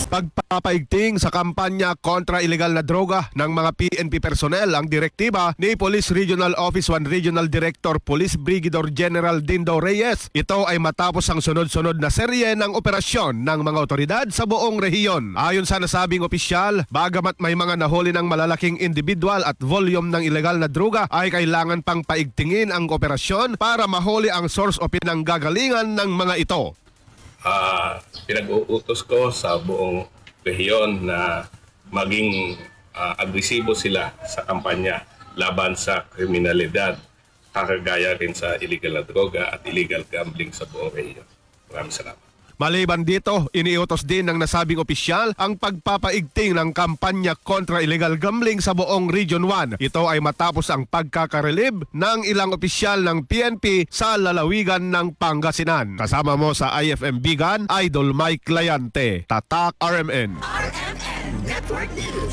Pagpapaigting sa kampanya kontra ilegal na droga ng mga PNP personnel ang direktiba ni Police Regional Office 1 Regional Director Police Brigadier General Dindo Reyes. Ito ay matapos ang sunod-sunod na serye ng operasyon ng mga otoridad sa buong rehiyon. Ayon sa nasabing opisyal, bagamat may mga nahuli ng malalaking individual at volume ng ilegal na droga, ay kailangan pang paigtingin ang operasyon para mahuli ang source o pinanggagalingan ng mga ito. Pinag-uutos ko sa buong rehiyon na maging agresibo sila sa kampanya laban sa kriminalidad, kakagaya rin sa illegal na droga at illegal gambling sa buong rehiyon. Maraming salamat. Maliban dito, iniutos din ng nasabing opisyal ang pagpapaigting ng kampanya kontra illegal gambling sa buong Region 1. Ito ay matapos ang pagkakarelib ng ilang opisyal ng PNP sa lalawigan ng Pangasinan. Kasama mo sa IFM Bigan, Idol Mike Layante, Tatak RMN.